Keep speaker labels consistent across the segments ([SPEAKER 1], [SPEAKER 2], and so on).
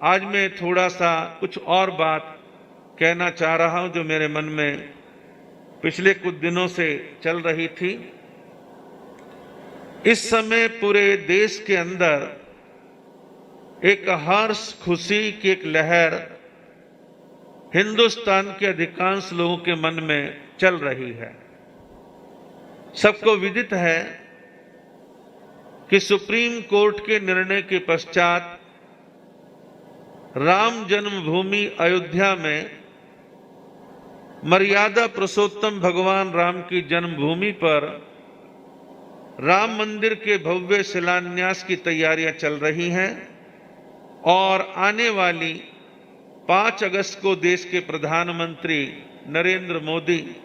[SPEAKER 1] आज मैं थोड़ा सा कुछ और बात कहना चाह रहा हूं जो मेरे मन में पिछले कुछ दिनों से चल रही थी। इस समय पूरे देश के अंदर एक हर्ष खुशी की एक लहर हिंदुस्तान के अधिकांश लोगों के मन में चल रही है। सबको विदित है कि सुप्रीम कोर्ट के निर्णय के पश्चात राम जन्मभूमि अयोध्या में मर्यादा पुरुषोत्तम भगवान राम की जन्मभूमि पर राम मंदिर के भव्य शिलान्यास की तैयारियां चल रही हैं और आने वाली 5 अगस्त को देश के प्रधानमंत्री नरेंद्र मोदी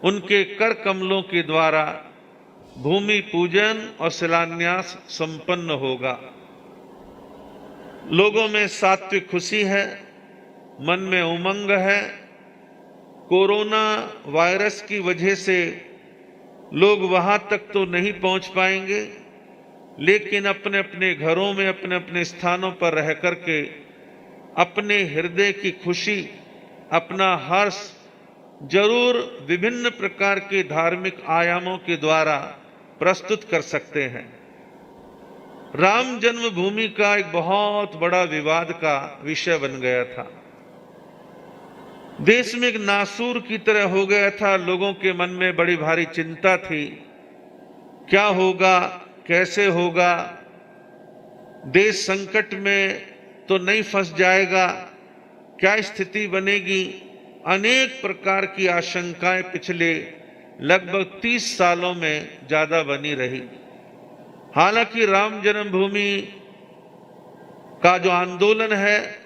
[SPEAKER 1] उनके कर कमलों के द्वारा भूमि पूजन और शिलान्यास संपन्न होगा। लोगों में सात्विक खुशी है, मन में उमंग है। कोरोना वायरस की वजह से लोग वहां तक तो नहीं पहुंच पाएंगे, लेकिन अपने अपने घरों में अपने अपने स्थानों पर रह करके अपने हृदय की खुशी, अपना हर्ष जरूर विभिन्न प्रकार के धार्मिक आयामों के द्वारा प्रस्तुत कर सकते हैं। राम जन्मभूमि का एक बहुत बड़ा विवाद का विषय बन गया था। देश में एक नासूर की तरह हो गया था। लोगों के मन में बड़ी भारी चिंता थी, क्या होगा, कैसे होगा, देश संकट में तो नहीं फंस जाएगा, क्या स्थिति बनेगी। अनेक प्रकार की आशंकाएं पिछले लगभग 30 सालों में ज्यादा बनी रही। हालांकि राम जन्मभूमि का जो आंदोलन है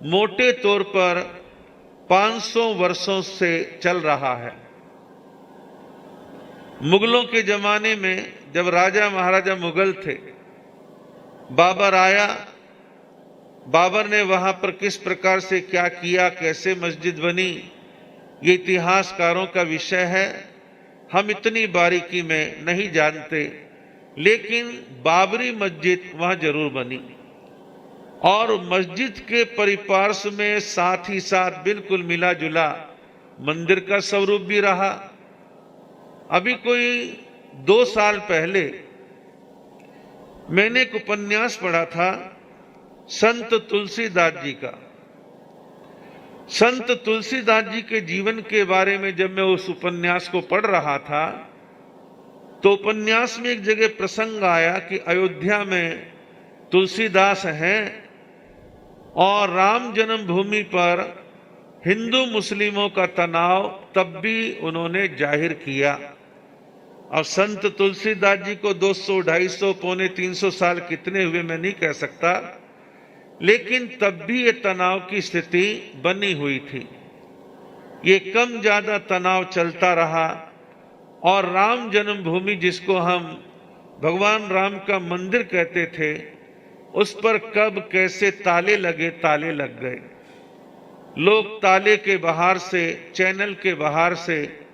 [SPEAKER 1] मोटे तौर पर 500 वर्षों से चल रहा है। मुगलों के जमाने में जब राजा महाराजा मुगल थे, बाबर आया, बाबर ने वहां पर किस प्रकार से क्या किया, कैसे मस्जिद बनी, ये इतिहासकारों का विषय है। हम इतनी बारीकी में नहीं जानते, लेकिन बाबरी मस्जिद वहां जरूर बनी और मस्जिद के परिपार्श्व में साथ ही साथ बिल्कुल मिला जुला मंदिर का स्वरूप भी रहा। अभी कोई 2 साल पहले मैंने एक उपन्यास पढ़ा था संत तुलसीदास जी का। संत तुलसीदास जी के जीवन के बारे में जब मैं उस उपन्यास को पढ़ रहा था तो उपन्यास में एक जगह प्रसंग आया कि अयोध्या में तुलसीदास हैं और राम जन्मभूमि पर हिंदू मुस्लिमों का तनाव तब भी उन्होंने जाहिर किया। अब संत तुलसीदास जी को 200, 250, पौने 300 साल कितने हुए मैं नहीं कह सकता, लेकिन तब भी ये तनाव की स्थिति बनी हुई थी। ये कम ज्यादा तनाव चलता रहा और राम जन्मभूमि जिसको हम भगवान राम का मंदिर कहते थे, उस पर कब कैसे ताले लग गए। लोग ताले के बाहर से, चैनल के बाहर से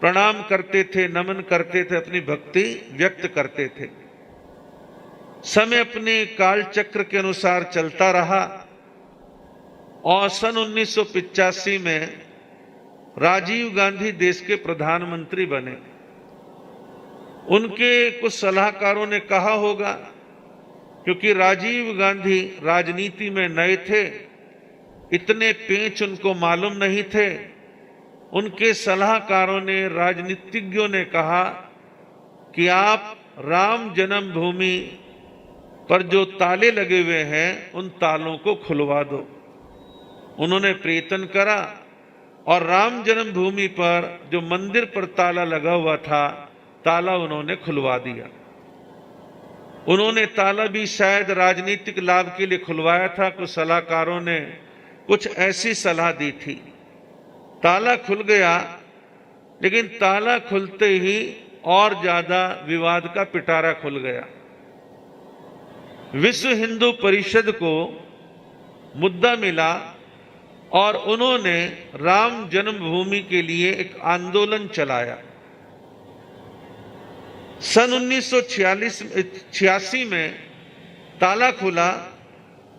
[SPEAKER 1] प्रणाम करते थे, नमन करते थे, अपनी भक्ति व्यक्त करते थे। समय अपने काल चक्र के अनुसार चलता रहा और सन 1985 में राजीव गांधी देश के प्रधानमंत्री बने। उनके कुछ सलाहकारों ने कहा होगा, क्योंकि राजीव गांधी राजनीति में नए थे, इतने पेंच उनको मालूम नहीं थे। उनके सलाहकारों ने, राजनीतिज्ञों ने कहा कि आप राम जन्मभूमि पर जो ताले लगे हुए हैं उन तालों को खुलवा दो। उन्होंने प्रयत्न करा और राम जन्मभूमि पर जो मंदिर पर ताला लगा हुआ था, ताला उन्होंने खुलवा दिया। उन्होंने ताला भी शायद राजनीतिक लाभ के लिए खुलवाया था। कुछ सलाहकारों ने कुछ ऐसी सलाह दी थी। ताला खुल गया, लेकिन ताला खुलते ही और ज्यादा विवाद का पिटारा खुल गया। विश्व हिंदू परिषद को मुद्दा मिला और उन्होंने राम जन्मभूमि के लिए एक आंदोलन चलाया। सन 1986 में ताला खुला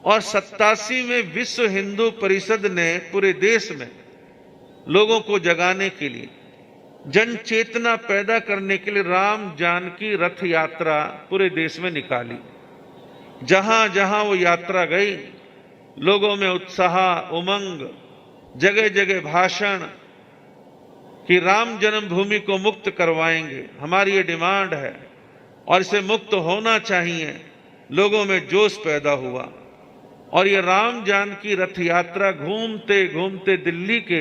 [SPEAKER 1] और 87 में विश्व हिंदू परिषद ने पूरे देश में लोगों को जगाने के लिए, जन चेतना पैदा करने के लिए राम जानकी रथ यात्रा पूरे देश में निकाली। जहां जहां वो यात्रा गई, लोगों में उत्साह, उमंग, जगह जगह भाषण कि राम जन्मभूमि को मुक्त करवाएंगे, हमारी ये डिमांड है और इसे मुक्त होना चाहिए। लोगों में जोश पैदा हुआ और ये राम जानकी रथ यात्रा घूमते घूमते दिल्ली के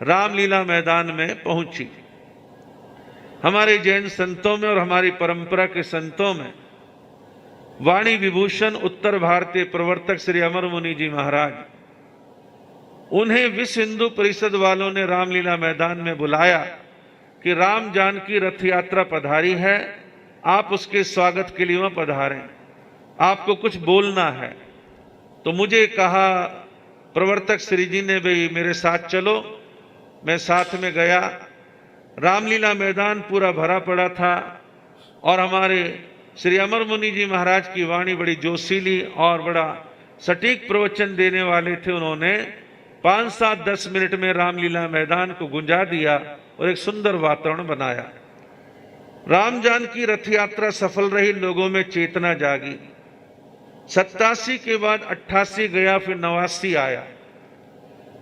[SPEAKER 1] रामलीला मैदान में पहुंची। हमारे जैन संतों में और हमारी परंपरा के संतों में वाणी विभूषण उत्तर भारतीय प्रवर्तक श्री अमर मुनि जी महाराज, उन्हें विश्व हिंदू परिषद वालों ने रामलीला मैदान में बुलाया कि राम जानकी रथ यात्रा पधारी है, आप उसके स्वागत के लिए वहां पधारें, आपको कुछ बोलना है। तो मुझे कहा प्रवर्तक श्री जी ने, भाई मेरे साथ चलो। मैं साथ में गया। रामलीला मैदान पूरा भरा पड़ा था और हमारे श्री अमर मुनि जी महाराज की वाणी बड़ी जोशीली और बड़ा सटीक प्रवचन देने वाले थे। उन्होंने 5-7-10 मिनट में रामलीला मैदान को गुंजा दिया और एक सुंदर वातावरण बनाया। राम जानकी रथ यात्रा सफल रही, लोगों में चेतना जागी। 87 के बाद 88 गया, फिर 89 आया।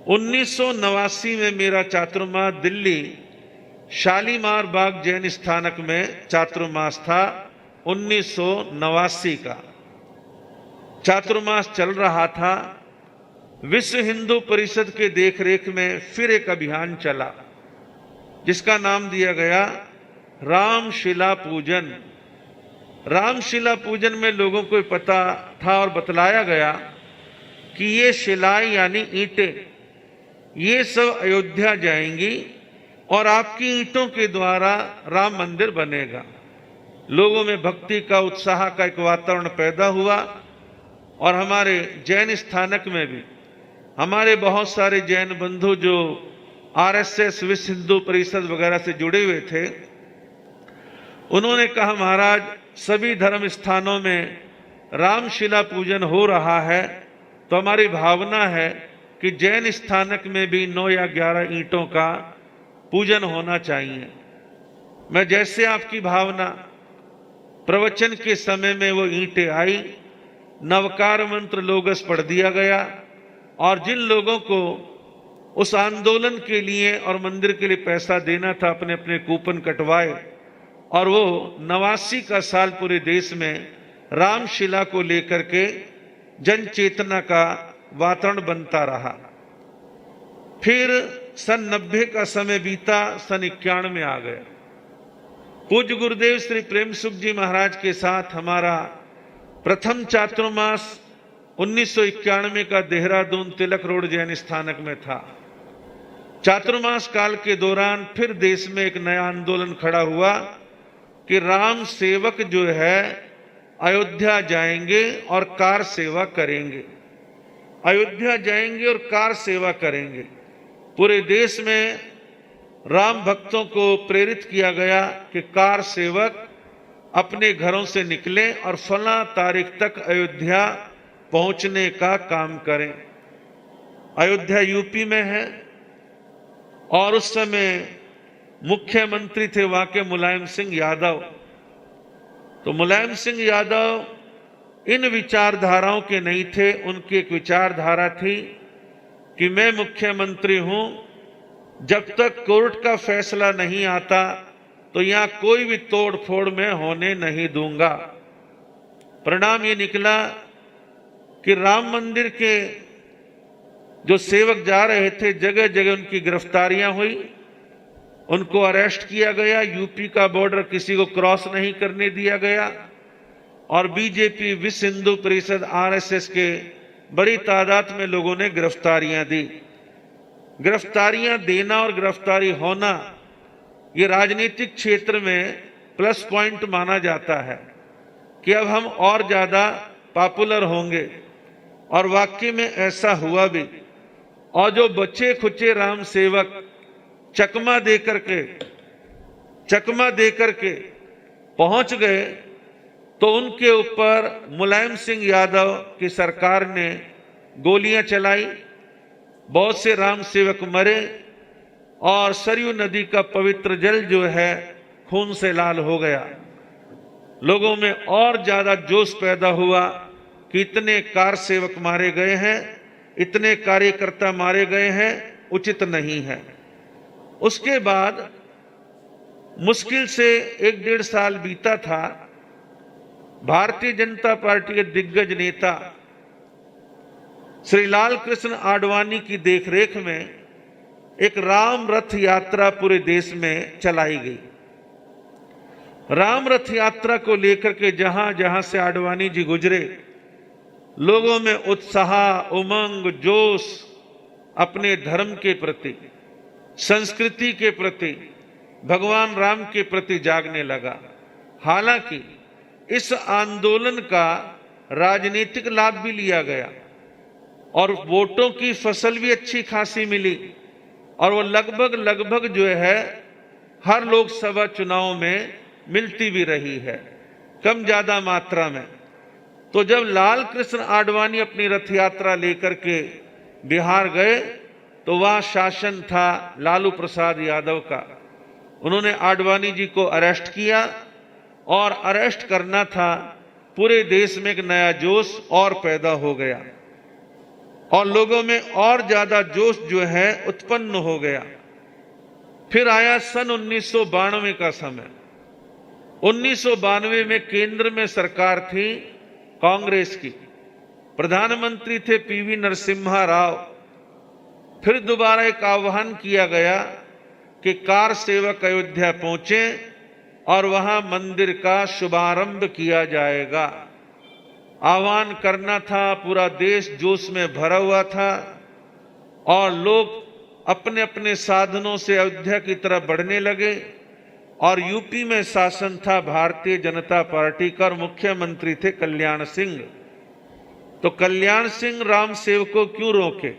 [SPEAKER 1] 1989 में मेरा चातुर्मास दिल्ली शालीमार बाग जैन स्थानक में चातुर्मास था। 1989 का चातुर्मास चल रहा था। विश्व हिंदू परिषद के देखरेख में फिर एक अभियान चला जिसका नाम दिया गया रामशिला पूजन। रामशिला पूजन में लोगों को पता था और बतलाया गया कि ये शिलाएं यानी ईंटें, ये सब अयोध्या जाएंगी और आपकी ईंटों के द्वारा राम मंदिर बनेगा। लोगों में भक्ति का, उत्साह का एक वातावरण पैदा हुआ और हमारे जैन स्थानक में भी हमारे बहुत सारे जैन बंधु जो आरएसएस, विश्व हिंदू परिषद वगैरह से जुड़े हुए थे, उन्होंने कहा महाराज सभी धर्म स्थानों में रामशिला पूजन हो रहा है, तो हमारी भावना है कि जैन स्थानक में भी 9 या 11 ईंटों का पूजन होना चाहिए। मैं जैसे आपकी भावना, प्रवचन के समय में वो ईंटें आई, नवकार मंत्र लोगस पढ़ दिया गया और जिन लोगों को उस आंदोलन के लिए और मंदिर के लिए पैसा देना था, अपने अपने कूपन कटवाए और वो 89 का साल पूरे देश में रामशिला को लेकर के जन चेतना का वातावरण बनता रहा। फिर सन 90 का समय बीता, सन 91 में आ गया। पूज्य गुरुदेव श्री प्रेम सुख जी महाराज के साथ हमारा प्रथम चातुर्मास 1991 का देहरादून तिलक रोड जैन स्थानक में था। चातुर्मास काल के दौरान फिर देश में एक नया आंदोलन खड़ा हुआ कि राम सेवक जो है अयोध्या जाएंगे और कार सेवा करेंगे। अयोध्या जाएंगे और कार सेवा करेंगे। पूरे देश में राम भक्तों को प्रेरित किया गया कि कार सेवक अपने घरों से निकलें और फला तारीख तक अयोध्या पहुंचने का काम करें। अयोध्या यूपी में है और उस समय मुख्यमंत्री थे वहां के मुलायम सिंह यादव। तो मुलायम सिंह यादव इन विचारधाराओं के नहीं थे। उनकी एक विचारधारा थी कि मैं मुख्यमंत्री हूं, जब तक कोर्ट का फैसला नहीं आता तो यहां कोई भी तोड़ फोड़ मैं होने नहीं दूंगा। परिणाम ये निकला कि राम मंदिर के जो सेवक जा रहे थे, जगह जगह उनकी गिरफ्तारियां हुई, उनको अरेस्ट किया गया। यूपी का बॉर्डर किसी को क्रॉस नहीं करने दिया गया और बीजेपी, विश्व हिंदू परिषद, आरएसएस के बड़ी तादाद में लोगों ने गिरफ्तारियां दी। गिरफ्तारियां देना और गिरफ्तारी होना ये राजनीतिक क्षेत्र में प्लस पॉइंट माना जाता है कि अब हम और ज्यादा पॉपुलर होंगे और वाकई में ऐसा हुआ भी। और जो बच्चे खुचे राम सेवक चकमा देकर के पहुंच गए तो उनके ऊपर मुलायम सिंह यादव की सरकार ने गोलियां चलाई, बहुत से राम सेवक मरे और सरयू नदी का पवित्र जल जो है खून से लाल हो गया। लोगों में और ज्यादा जोश पैदा हुआ कि इतने कार सेवक मारे गए हैं, इतने कार्यकर्ता मारे गए हैं, उचित नहीं है। उसके बाद मुश्किल से 1-1.5 साल बीता था। भारतीय जनता पार्टी के दिग्गज नेता श्री लाल कृष्ण आडवाणी की देखरेख में एक राम रथ यात्रा पूरे देश में चलाई गई। राम रथ यात्रा को लेकर के जहां जहां से आडवाणी जी गुजरे, लोगों में उत्साह, उमंग, जोश अपने धर्म के प्रति, संस्कृति के प्रति, भगवान राम के प्रति जागने लगा। हालांकि इस आंदोलन का राजनीतिक लाभ भी लिया गया और वोटों की फसल भी अच्छी खासी मिली और वो लगभग जो है हर लोकसभा चुनाव में मिलती भी रही है, कम ज्यादा मात्रा में। तो जब लाल कृष्ण आडवाणी अपनी रथ यात्रा लेकर के बिहार गए तो वहां शासन था लालू प्रसाद यादव का। उन्होंने आडवाणी जी को अरेस्ट किया और अरेस्ट करना था। पूरे देश में एक नया जोश और पैदा हो गया और लोगों में और ज्यादा जोश जो है उत्पन्न हो गया। फिर आया सन 1992 का समय। 1992 में केंद्र में सरकार थी कांग्रेस की, प्रधानमंत्री थे पीवी नरसिम्हा राव। फिर दोबारा एक आह्वान किया गया कि कार सेवक अयोध्या पहुंचे और वहां मंदिर का शुभारंभ किया जाएगा। आह्वान करना था, पूरा देश जोश में भरा हुआ था और लोग अपने अपने साधनों से अयोध्या की तरफ बढ़ने लगे। और यूपी में शासन था भारतीय जनता पार्टी का और मुख्यमंत्री थे कल्याण सिंह। तो कल्याण सिंह राम सेवकों क्यों रोके?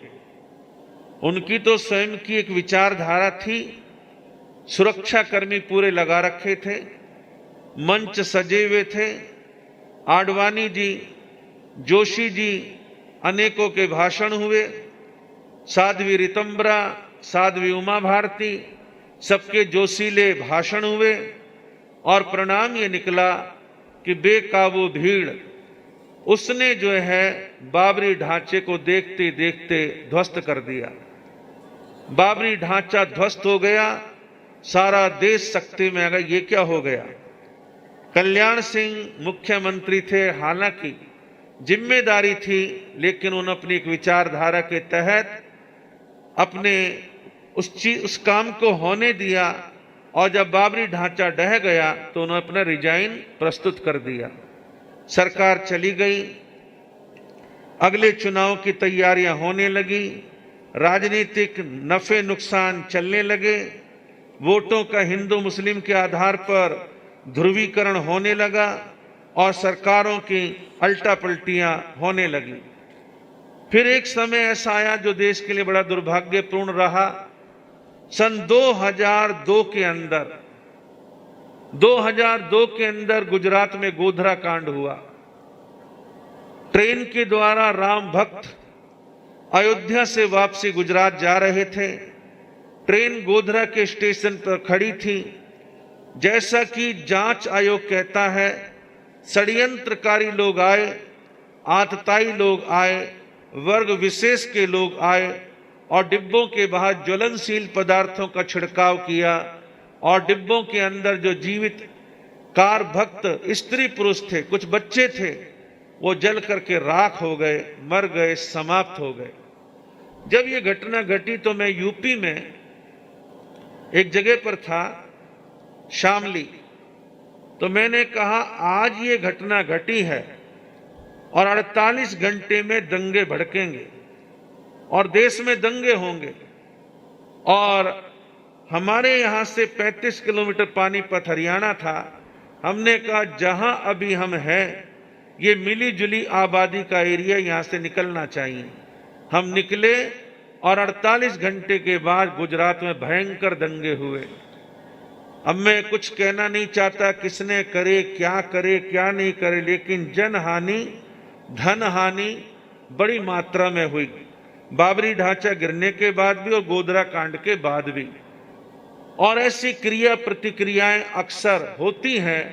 [SPEAKER 1] उनकी तो स्वयं की एक विचारधारा थी। सुरक्षा कर्मी पूरे लगा रखे थे, मंच सजे हुए थे। आडवाणी जी, जोशी जी, अनेकों के भाषण हुए। साध्वी रितंबरा, साध्वी उमा भारती, सबके जोशीले भाषण हुए और परिणाम ये निकला कि बेकाबू भीड़ उसने जो है बाबरी ढांचे को देखते देखते ध्वस्त कर दिया। बाबरी ढांचा ध्वस्त हो गया, सारा देश सख्ती में आ गया। ये क्या हो गया? कल्याण सिंह मुख्यमंत्री थे, हालांकि जिम्मेदारी थी, लेकिन उन्होंने अपनी एक विचारधारा के तहत अपने उस काम को होने दिया और जब बाबरी ढांचा ढह गया तो उन्होंने अपना रिजाइन प्रस्तुत कर दिया। सरकार चली गई। अगले चुनाव की तैयारियां होने लगी। राजनीतिक नफे नुकसान चलने लगे। वोटों का हिंदू मुस्लिम के आधार पर ध्रुवीकरण होने लगा और सरकारों की अल्टा पलटियां होने लगी। फिर एक समय ऐसा आया जो देश के लिए बड़ा दुर्भाग्यपूर्ण रहा। सन 2002 के अंदर गुजरात में गोधरा कांड हुआ। ट्रेन के द्वारा राम भक्त अयोध्या से वापसी गुजरात जा रहे थे। ट्रेन गोधरा के स्टेशन पर खड़ी थी। जैसा कि जांच आयोग कहता है, षड्यंत्रकारी लोग आए, आतताई लोग आए, वर्ग विशेष के लोग आए और डिब्बों के बाहर ज्वलनशील पदार्थों का छिड़काव किया और डिब्बों के अंदर जो जीवित कार भक्त स्त्री पुरुष थे, कुछ बच्चे थे, वो जल करके राख हो गए, मर गए, समाप्त हो गए। जब ये घटना घटी तो मैं यूपी में एक जगह पर था, शामली। तो मैंने कहा आज ये घटना घटी है और 48 घंटे में दंगे भड़केंगे और देश में दंगे होंगे। और हमारे यहां से 35 किलोमीटर पानीपत हरियाणा था। हमने कहा जहां अभी हम हैं ये मिली जुली आबादी का एरिया, यहां से निकलना चाहिए। हम निकले और 48 घंटे के बाद गुजरात में भयंकर दंगे हुए। अब मैं कुछ कहना नहीं चाहता किसने करे क्या नहीं करे, लेकिन जन हानि धन हानि बड़ी मात्रा में हुई। बाबरी ढांचा गिरने के बाद भी और गोधरा कांड के बाद भी। और ऐसी क्रिया प्रतिक्रियाएं अक्सर होती हैं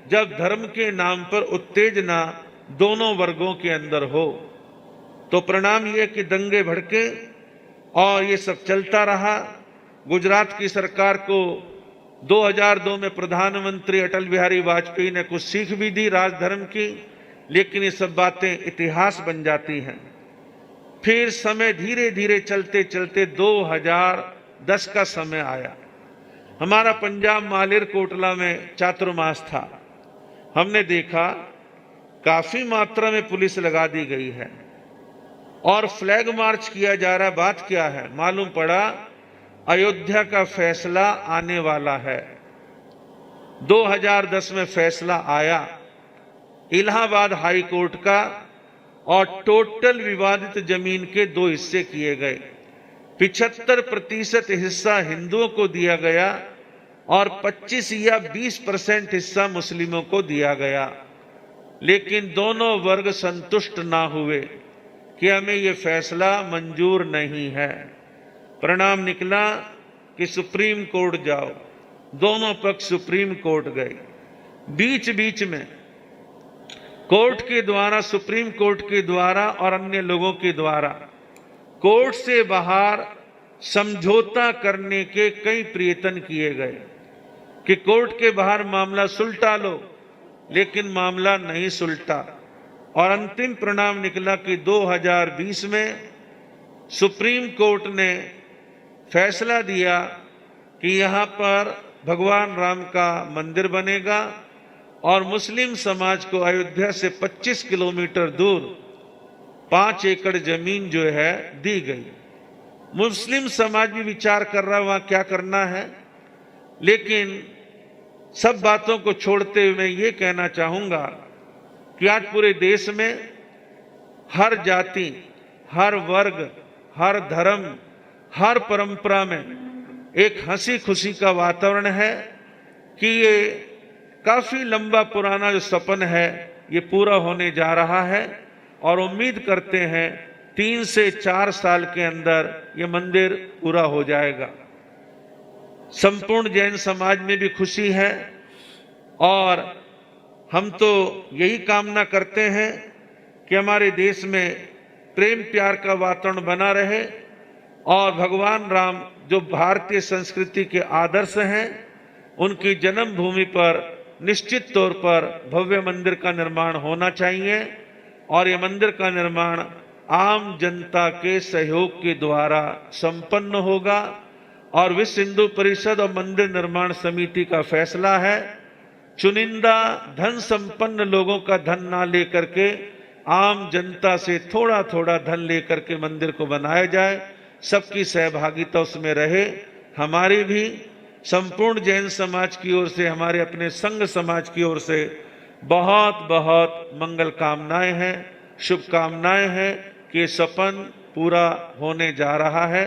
[SPEAKER 1] जब धर्म के नाम पर उत्तेजना दोनों वर्गों के अंदर हो। तो परिणाम यह कि दंगे भड़के और ये सब चलता रहा। गुजरात की सरकार को 2002 में प्रधानमंत्री अटल बिहारी वाजपेयी ने कुछ सीख भी दी राजधर्म की, लेकिन ये सब बातें इतिहास बन जाती हैं। फिर समय धीरे धीरे चलते चलते 2010 का समय आया। हमारा पंजाब मालेरकोटला में चातुर्मास था। हमने देखा काफी मात्रा में पुलिस लगा दी गई है और फ्लैग मार्च किया जा रहा है। बात क्या है? मालूम पड़ा अयोध्या का फैसला आने वाला है। 2010 में फैसला आया इलाहाबाद हाई कोर्ट का और टोटल विवादित जमीन के 2 हिस्से किए गए। 75% हिस्सा हिंदुओं को दिया गया और 25 या 20% हिस्सा मुस्लिमों को दिया गया। लेकिन दोनों वर्ग संतुष्ट ना हुए कि हमें यह फैसला मंजूर नहीं है। परिणाम निकला कि सुप्रीम कोर्ट जाओ। दोनों पक्ष सुप्रीम कोर्ट गए। बीच बीच में कोर्ट के द्वारा, सुप्रीम कोर्ट के द्वारा और अन्य लोगों के द्वारा कोर्ट से बाहर समझौता करने के कई प्रयत्न किए गए कि कोर्ट के बाहर मामला सुलटा लो, लेकिन मामला नहीं सुलटा। और अंतिम परिणाम निकला कि 2020 में सुप्रीम कोर्ट ने फैसला दिया कि यहां पर भगवान राम का मंदिर बनेगा और मुस्लिम समाज को अयोध्या से 25 किलोमीटर दूर 5 एकड़ जमीन जो है दी गई। मुस्लिम समाज भी विचार कर रहा है वहां क्या करना है। लेकिन सब बातों को छोड़ते हुए मैं ये कहना चाहूंगा कि आज पूरे देश में हर जाति, हर वर्ग, हर धर्म, हर परंपरा में एक हंसी खुशी का वातावरण है कि ये काफी लंबा पुराना जो सपना है ये पूरा होने जा रहा है। और उम्मीद करते हैं 3 से 4 साल के अंदर ये मंदिर पूरा हो जाएगा। संपूर्ण जैन समाज में भी खुशी है और हम तो यही कामना करते हैं कि हमारे देश में प्रेम प्यार का वातावरण बना रहे और भगवान राम जो भारतीय संस्कृति के आदर्श हैं उनकी जन्मभूमि पर निश्चित तौर पर भव्य मंदिर का निर्माण होना चाहिए। और यह मंदिर का निर्माण आम जनता के सहयोग के द्वारा संपन्न होगा। और विश्व हिंदू परिषद और मंदिर निर्माण समिति का फैसला है चुनिंदा धन संपन्न लोगों का धन ना लेकर के आम जनता से थोड़ा थोड़ा धन लेकर के मंदिर को बनाया जाए, सबकी सहभागिता उसमें रहे। हमारी भी संपूर्ण जैन समाज की ओर से, हमारे अपने संघ समाज की ओर से बहुत बहुत मंगल कामनाएं हैं, शुभकामनाएं हैं कि सपन पूरा होने जा रहा है।